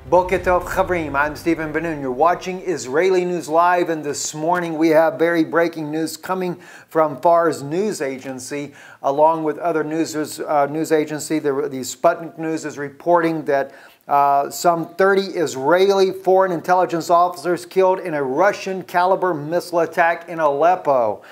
Boker Tov Chavrim, I'm Stephen Ben-Nun. You're watching Israeli News Live, and this morning we have very breaking news coming from Far's news agency, along with other news agency. The Sputnik News is reporting that some 30 Israeli foreign intelligence officers killed in a Russian caliber missile attack in Aleppo.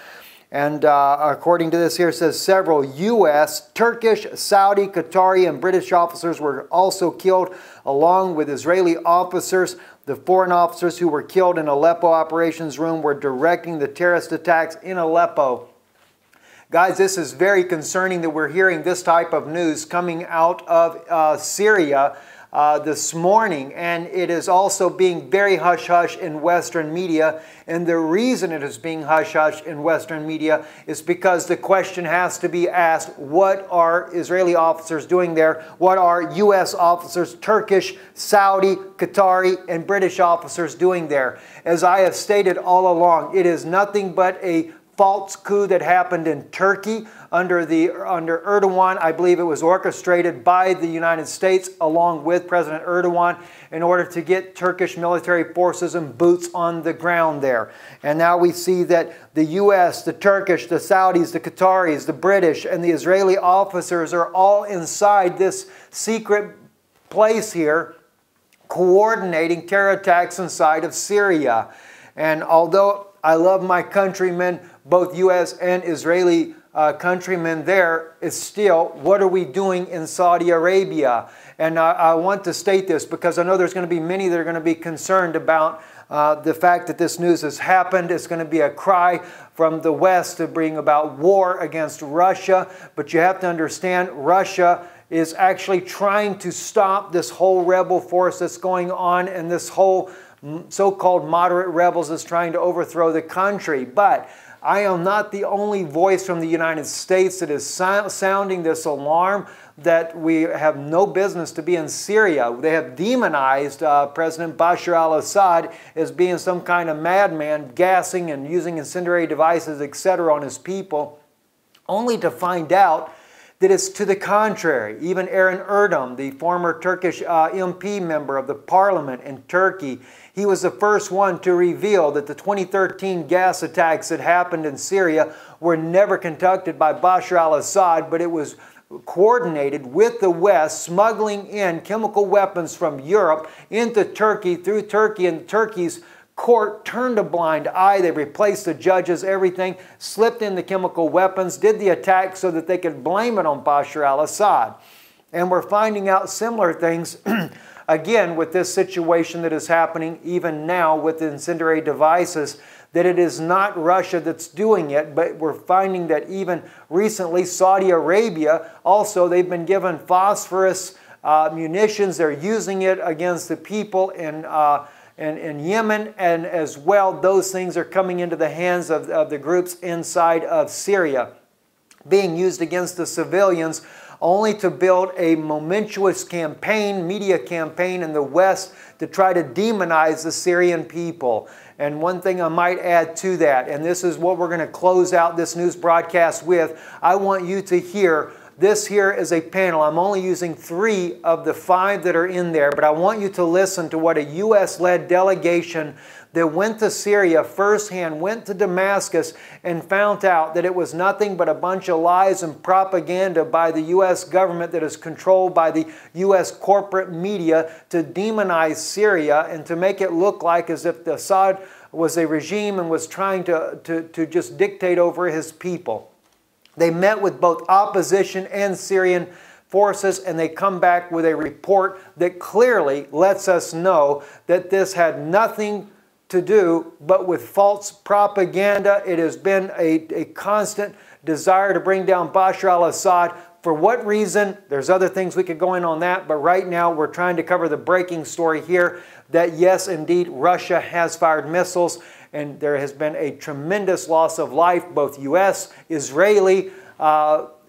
And according to this here, it says several U.S., Turkish, Saudi, Qatari, and British officers were also killed, along with Israeli officers. The foreign officers who were killed in Aleppo operations room were directing the terrorist attacks in Aleppo. Guys, this is very concerning that we're hearing this type of news coming out of Syria this morning, and it is also being very hush-hush in Western media. And the reason it is being hush-hush in Western media is because the question has to be asked, what are Israeli officers doing there? What are U.S. officers, Turkish, Saudi, Qatari, and British officers doing there? As I have stated all along, it is nothing but a false coup that happened in Turkey under Erdogan. I believe it was orchestrated by the United States along with President Erdogan in order to get Turkish military forces and boots on the ground there. And now we see that the U.S., the Turkish, the Saudis, the Qataris, the British, and the Israeli officers are all inside this secret place here coordinating terror attacks inside of Syria. And although I love my countrymen, both U.S. and Israeli countrymen there, it's still, what are we doing in Saudi Arabia? And I want to state this because I know there's going to be many that are going to be concerned about the fact that this news has happened. It's going to be a cry from the West to bring about war against Russia. But you have to understand, Russia is actually trying to stop this whole rebel force that's going on, and this whole so-called moderate rebels is trying to overthrow the country. But I am not the only voice from the United States that is sounding this alarm that we have no business to be in Syria. They have demonized President Bashar al-Assad as being some kind of madman, gassing and using incendiary devices, etc. on his people, only to find out that it's to the contrary. Even Eren Erdem, the former Turkish MP member of the parliament in Turkey, he was the first one to reveal that the 2013 gas attacks that happened in Syria were never conducted by Bashar al-Assad, but it was coordinated with the West, smuggling in chemical weapons from Europe into Turkey, through Turkey, and Turkey's court turned a blind eye. They replaced the judges, everything, slipped in the chemical weapons, did the attack so that they could blame it on Bashar al-Assad. And we're finding out similar things again with this situation that is happening even now with the incendiary devices, that it is not Russia that's doing it, but we're finding that even recently Saudi Arabia also, they've been given phosphorus munitions. They're using it against the people in Yemen, and as well those things are coming into the hands of the groups inside of Syria, being used against the civilians, only to build a momentous campaign, media campaign in the West to try to demonize the Syrian people. And one thing I might add to that, and this is what we're going to close out this news broadcast with, I want you to hear. This here is a panel. I'm only using 3 of the 5 that are in there, but I want you to listen to what a U.S.-led delegation that went to Syria firsthand, went to Damascus, and found out that it was nothing but a bunch of lies and propaganda by the U.S. government that is controlled by the U.S. corporate media to demonize Syria and to make it look like as if Assad was a regime and was trying to just dictate over his people. They met with both opposition and Syrian forces, and they come back with a report that clearly lets us know that this had nothing to do but with false propaganda. It has been a constant desire to bring down Bashar al-Assad. For what reason? There's other things we could go in on that, but right now we're trying to cover the breaking story here that yes, indeed, Russia has fired missiles, and there has been a tremendous loss of life, both U.S., Israeli,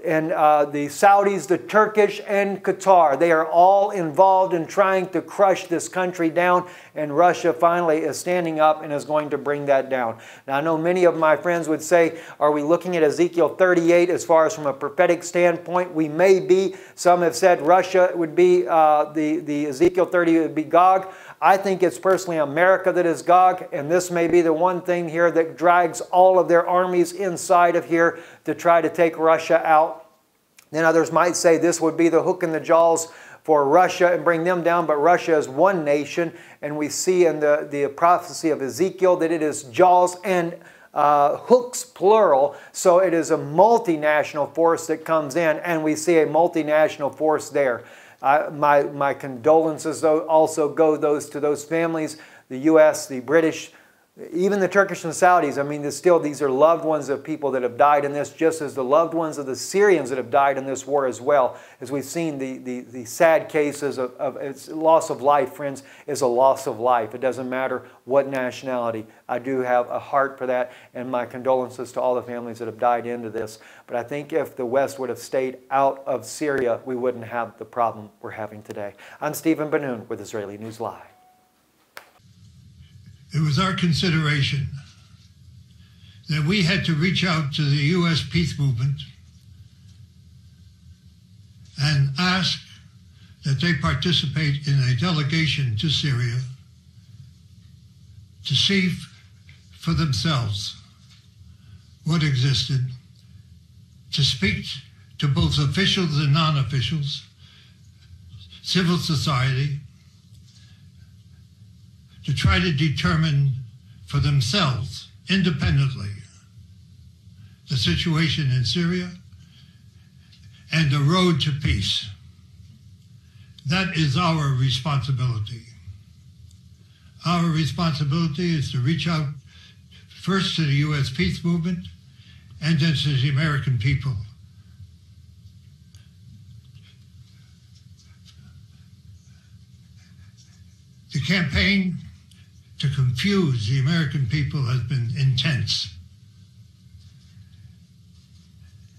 the Saudis, the Turkish, and Qatar. They are all involved in trying to crush this country down, and Russia finally is standing up and is going to bring that down. Now, I know many of my friends would say, are we looking at Ezekiel 38 as far as from a prophetic standpoint? We may be. Some have said Russia would be, the Ezekiel 30 would be Gog. I think it's personally America that is Gog, and this may be the one thing here that drags all of their armies inside of here to try to take Russia out. Then others might say this would be the hook in the jaws for Russia and bring them down, but Russia is one nation, and we see in the prophecy of Ezekiel that it is jaws and hooks, plural, so it is a multinational force that comes in, and we see a multinational force there. My condolences also go to those families, the U.S., the British, even the Turkish and Saudis. I mean, these are loved ones of people that have died in this, just as the loved ones of the Syrians that have died in this war as well. As we've seen, the sad cases of its loss of life, friends, is a loss of life. It doesn't matter what nationality. I do have a heart for that, and my condolences to all the families that have died into this. But I think if the West would have stayed out of Syria, we wouldn't have the problem we're having today. I'm Stephen Ben-Nun with Israeli News Live. It was our consideration that we had to reach out to the U.S. peace movement and ask that they participate in a delegation to Syria to see for themselves what existed, to speak to both officials and non-officials, civil society, to try to determine for themselves, independently, the situation in Syria and the road to peace. That is our responsibility. Our responsibility is to reach out first to the U.S. peace movement and then to the American people. The campaign to confuse the American people has been intense.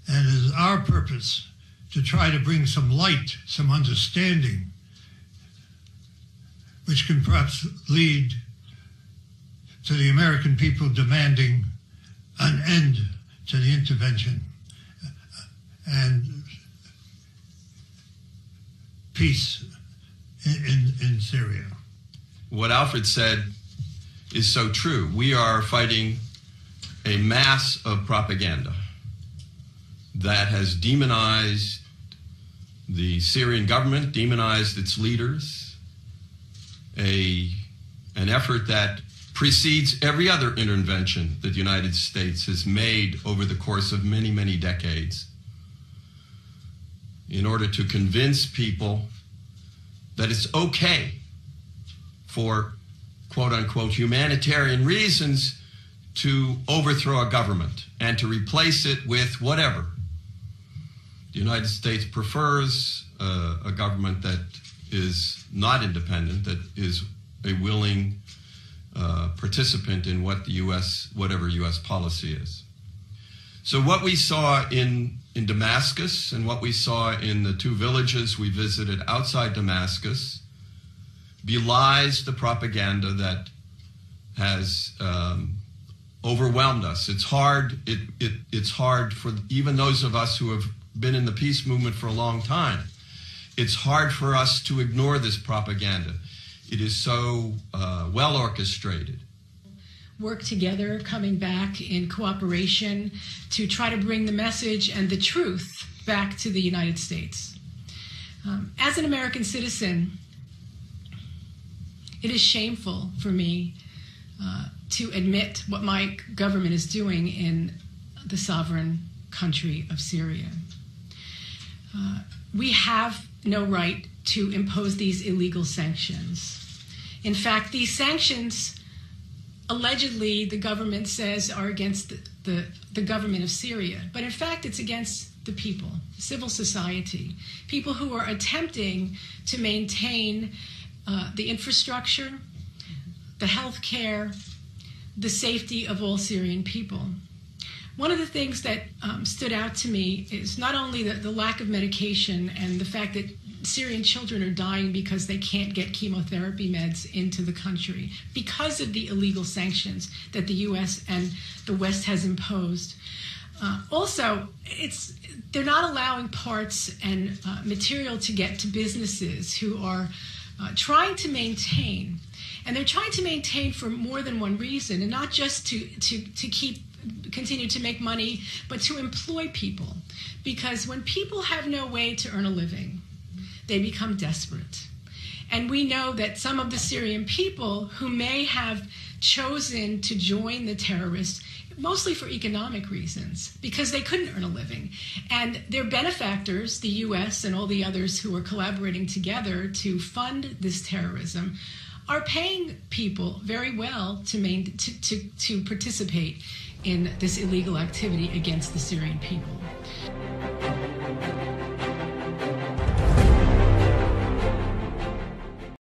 And it is our purpose to try to bring some light, some understanding, which can perhaps lead to the American people demanding an end to the intervention and peace in Syria. What Alfred said is so true. We are fighting a mass of propaganda that has demonized the Syrian government, demonized its leaders, an effort that precedes every other intervention that the United States has made over the course of many, many decades in order to convince people that it's okay for quote-unquote humanitarian reasons to overthrow a government and to replace it with whatever. The United States prefers a government that is not independent, that is a willing participant in what the whatever U.S. policy is. So what we saw in Damascus and what we saw in the two villages we visited outside Damascus belies the propaganda that has overwhelmed us. It's hard. It's hard for even those of us who have been in the peace movement for a long time. It's hard for us to ignore this propaganda. It is so well orchestrated. Work together, coming back in cooperation to try to bring the message and the truth back to the United States. As an American citizen, it is shameful for me to admit what my government is doing in the sovereign country of Syria. We have no right to impose these illegal sanctions. In fact, these sanctions, allegedly, the government says are against the government of Syria. But in fact, it's against the people, civil society, people who are attempting to maintain the infrastructure, the health care, the safety of all Syrian people. One of the things that stood out to me is not only the lack of medication and the fact that Syrian children are dying because they can't get chemotherapy meds into the country because of the illegal sanctions that the U.S. and the West has imposed. Also, they're not allowing parts and material to get to businesses who are trying to maintain. And they're trying to maintain for more than one reason, and not just to continue to make money, but to employ people. Because when people have no way to earn a living, they become desperate. And we know that some of the Syrian people who may have chosen to join the terrorists, mostly for economic reasons, because they couldn't earn a living. And their benefactors, the U.S. and all the others who are collaborating together to fund this terrorism, are paying people very well to participate in this illegal activity against the Syrian people.